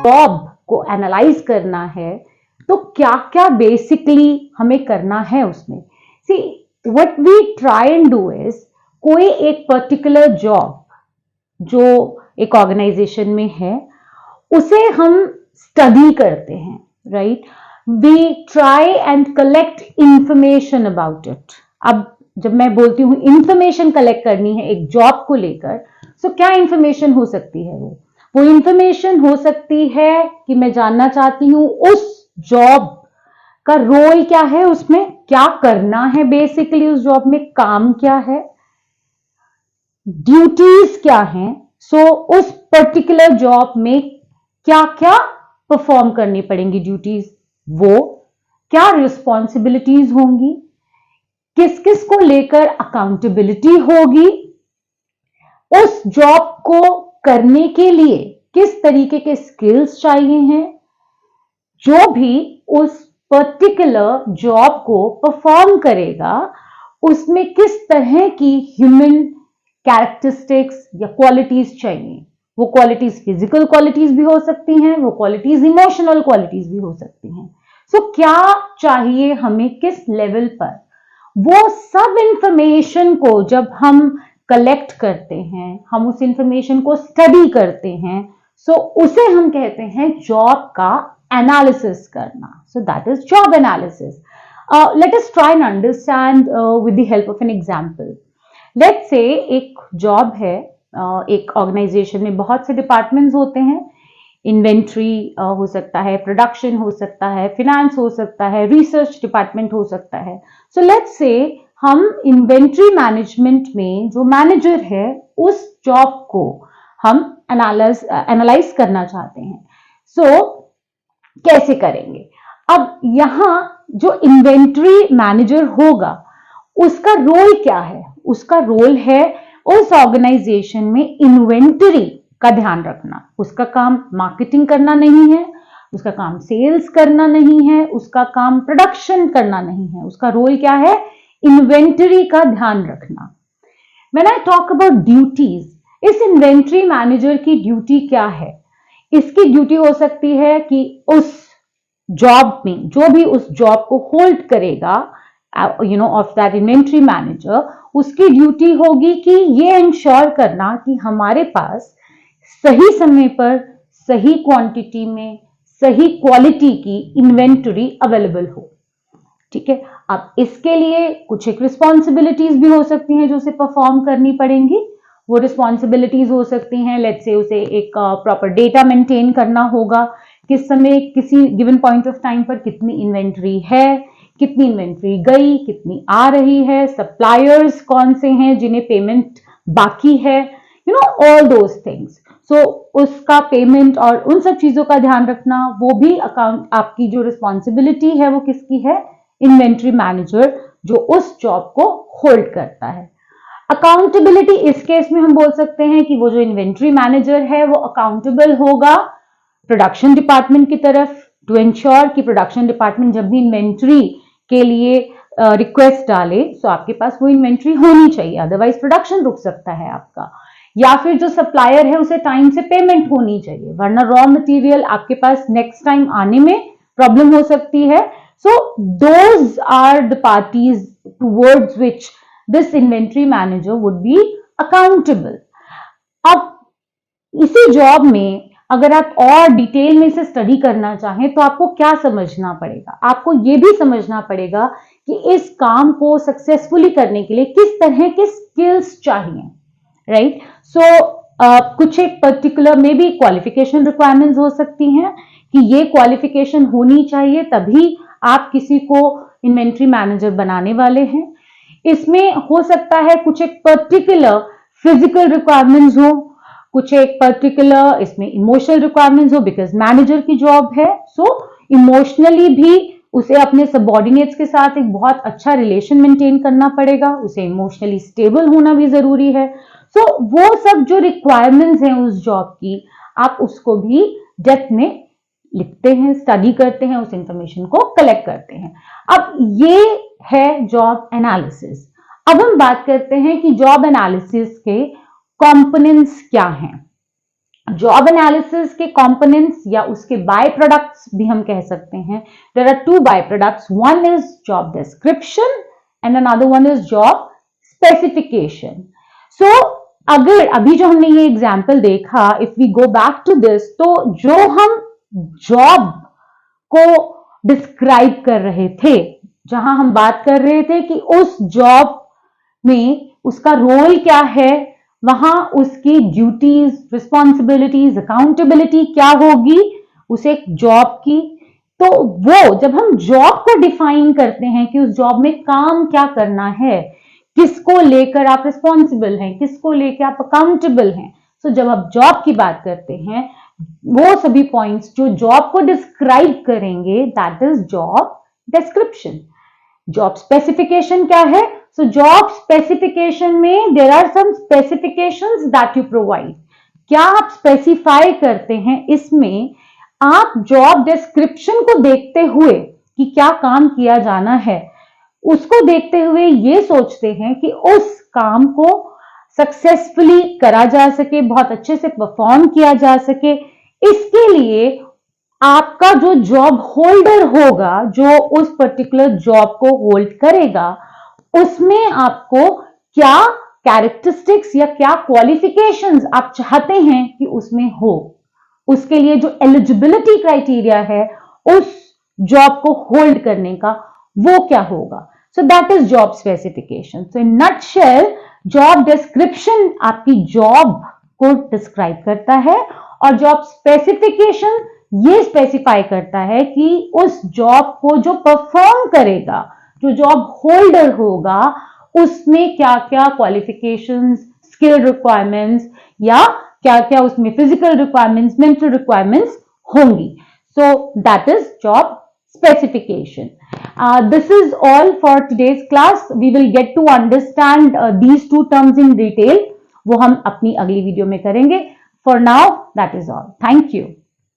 Job को analyse करना है तो क्या क्या बेसिकली हमें करना है उसमें। See what we try and do is, कोई एक पर्टिकुलर जॉब जो एक ऑर्गेनाइजेशन में है उसे हम स्टडी करते हैं, right. We try and collect information about it. अब जब मैं बोलती हूँ इंफॉर्मेशन कलेक्ट करनी है एक जॉब को लेकर, तो क्या इंफॉर्मेशन हो सकती है? वो इंफॉर्मेशन हो सकती है कि मैं जानना चाहती हूं उस जॉब का रोल क्या है, उसमें क्या करना है, बेसिकली उस जॉब में काम क्या है, ड्यूटीज क्या हैं। सो उस पर्टिकुलर जॉब में क्या क्या परफॉर्म करनी पड़ेंगी ड्यूटीज, वो क्या रिस्पॉन्सिबिलिटीज होंगी, किस किस को लेकर अकाउंटेबिलिटी होगी, उस जॉब को करने के लिए किस तरीके के स्किल्स चाहिए हैं, जो भी उस पर्टिकुलर जॉब को परफॉर्म करेगा उसमें किस तरह की ह्यूमन कैरेक्टरिस्टिक्स या क्वालिटीज चाहिए। वो क्वालिटीज फिजिकल क्वालिटीज भी हो सकती हैं, वो क्वालिटीज इमोशनल क्वालिटीज भी हो सकती हैं। सो क्या चाहिए हमें किस लेवल पर, वो सब इंफॉर्मेशन को जब हम कलेक्ट करते हैं, हम उस इंफॉर्मेशन को स्टडी करते हैं, सो उसे हम कहते हैं जॉब का एनालिसिस करना। So that is job analysis. Let us try and understand with the help of an example. Let's say एक जॉब है, एक ऑर्गेनाइजेशन में बहुत से डिपार्टमेंट्स होते हैं। इन्वेंट्री हो सकता है, प्रोडक्शन हो सकता है, फिनेंस हो सकता है, रिसर्च डिपार्टमेंट हो सकता है। सो लेट्स से हम इन्वेंट्री मैनेजमेंट में जो मैनेजर है उस जॉब को हम एनालाइज करना चाहते हैं। सो कैसे करेंगे? अब यहां जो इन्वेंट्री मैनेजर होगा उसका रोल क्या है? उसका रोल है उस ऑर्गेनाइजेशन में इन्वेंटरी का ध्यान रखना। उसका काम मार्केटिंग करना नहीं है, उसका काम सेल्स करना नहीं है, उसका काम प्रोडक्शन करना नहीं है। उसका रोल क्या है? इन्वेंटरी का ध्यान रखना। When I talk about duties, इस इन्वेंट्री मैनेजर की ड्यूटी क्या है? इसकी ड्यूटी हो सकती है कि उस जॉब में जो भी उस जॉब को होल्ड करेगा, ऑफ दैट इन्वेंट्री मैनेजर, उसकी ड्यूटी होगी कि ये इंश्योर करना कि हमारे पास सही समय पर, सही क्वांटिटी में, सही क्वालिटी की इन्वेंटरी अवेलेबल हो। ठीक है। अब इसके लिए कुछ एक रिस्पॉन्सिबिलिटीज भी हो सकती हैं जो उसे परफॉर्म करनी पड़ेंगी। वो रिस्पॉन्सिबिलिटीज हो सकती हैं, लेट्स से उसे एक प्रॉपर डेटा मेंटेन करना होगा, किस समय किसी गिवन पॉइंट ऑफ टाइम पर कितनी इन्वेंट्री है, कितनी इन्वेंट्री गई, कितनी आ रही है, सप्लायर्स कौन से हैं जिन्हें पेमेंट बाकी है, ऑल दोज थिंग्स। सो उसका पेमेंट और उन सब चीजों का ध्यान रखना, वो भी अकाउंट आपकी जो रिस्पॉन्सिबिलिटी है वो किसकी है? इन्वेंट्री मैनेजर जो उस जॉब को होल्ड करता है। अकाउंटेबिलिटी इस केस में हम बोल सकते हैं कि वो जो इन्वेंट्री मैनेजर है वो अकाउंटेबल होगा प्रोडक्शन डिपार्टमेंट की तरफ, टू इंश्योर कि प्रोडक्शन डिपार्टमेंट जब भी इन्वेंट्री के लिए रिक्वेस्ट डाले तो आपके पास वो इन्वेंट्री होनी चाहिए, अदरवाइज प्रोडक्शन रुक सकता है आपका। या फिर जो सप्लायर है उसे टाइम से पेमेंट होनी चाहिए, वरना रॉ मटेरियल आपके पास नेक्स्ट टाइम आने में प्रॉब्लम हो सकती है। So those are the parties towards which this inventory manager would be accountable. अब इसी जॉब में अगर आप और डिटेल में से स्टडी करना चाहें तो आपको क्या समझना पड़ेगा? आपको यह भी समझना पड़ेगा कि इस काम को सक्सेसफुली करने के लिए किस तरह के स्किल्स चाहिए, राइट। सो कुछ एक पर्टिकुलर में भी क्वालिफिकेशन रिक्वायरमेंट्स हो सकती हैं कि ये क्वालिफिकेशन होनी चाहिए तभी आप किसी को इन्वेंट्री मैनेजर बनाने वाले हैं। इसमें हो सकता है कुछ एक पर्टिकुलर फिजिकल रिक्वायरमेंट्स हो, कुछ एक पर्टिकुलर इसमें इमोशनल रिक्वायरमेंट्स हो, बिकॉज मैनेजर की जॉब है। सो इमोशनली भी उसे अपने सबऑर्डिनेट्स के साथ एक बहुत अच्छा रिलेशन मेंटेन करना पड़ेगा, उसे इमोशनली स्टेबल होना भी जरूरी है। सो वो सब जो रिक्वायरमेंट्स हैं उस जॉब की, आप उसको भी डेप्थ में लिखते हैं, स्टडी करते हैं, उस इंफॉर्मेशन को कलेक्ट करते हैं। अब ये है जॉब एनालिसिस। अब हम बात करते हैं कि जॉब एनालिसिस के कंपोनेंट्स क्या हैं, जॉब एनालिसिस के कंपोनेंट्स या उसके बाय प्रोडक्ट्स भी हम कह सकते हैं. There are two by products, one is job description and another one is job specification. So अगर अभी जो हमने ये एग्जाम्पल देखा, if we go back to this, तो जो हम जॉब को डिस्क्राइब कर रहे थे, जहां हम बात कर रहे थे कि उस जॉब में उसका रोल क्या है, वहां उसकी ड्यूटीज, रिस्पॉन्सिबिलिटीज, अकाउंटेबिलिटी क्या होगी उस एक जॉब की. तो वो जब हम जॉब को डिफाइन करते हैं कि उस जॉब में काम क्या करना है, किसको लेकर आप रिस्पॉन्सिबल हैं, किसको लेकर आप अकाउंटेबल हैं, तो जब आप जॉब की बात करते हैं, वो सभी पॉइंट्स जो जॉब को डिस्क्राइब करेंगे, that is job description. Job specification क्या है? सो जॉब स्पेसिफिकेशन में there are some specifications that you provide. क्या आप स्पेसिफाई करते हैं? इसमें आप जॉब डिस्क्रिप्शन को देखते हुए कि क्या काम किया जाना है, उसको देखते हुए ये सोचते हैं कि उस काम को सक्सेसफुली करा जा सके, बहुत अच्छे से परफॉर्म किया जा सके. इसके लिए आपका जो जॉब होल्डर होगा, जो उस पर्टिकुलर जॉब को होल्ड करेगा, उसमें आपको क्या कैरेक्टरिस्टिक्स या क्या क्वालिफिकेशंस आप चाहते हैं कि उसमें हो, उसके लिए जो एलिजिबिलिटी क्राइटेरिया है उस जॉब को होल्ड करने का, वो क्या होगा. So that is job specification. So in nutshell, job description आपकी जॉब को डिस्क्राइब करता है और जॉब स्पेसिफिकेशन ये स्पेसिफाई करता है कि उस जॉब को जो परफॉर्म करेगा, जो जॉब होल्डर होगा, उसमें क्या क्या क्वालिफिकेशंस, स्किल रिक्वायरमेंट्स या क्या क्या उसमें फिजिकल रिक्वायरमेंट्स, मेंटल रिक्वायरमेंट्स होंगी. So that is job specification. This is all for today's class. We will get to understand these two terms in detail. वो हम अपनी अगली वीडियो में करेंगे. For now, that is all. Thank you.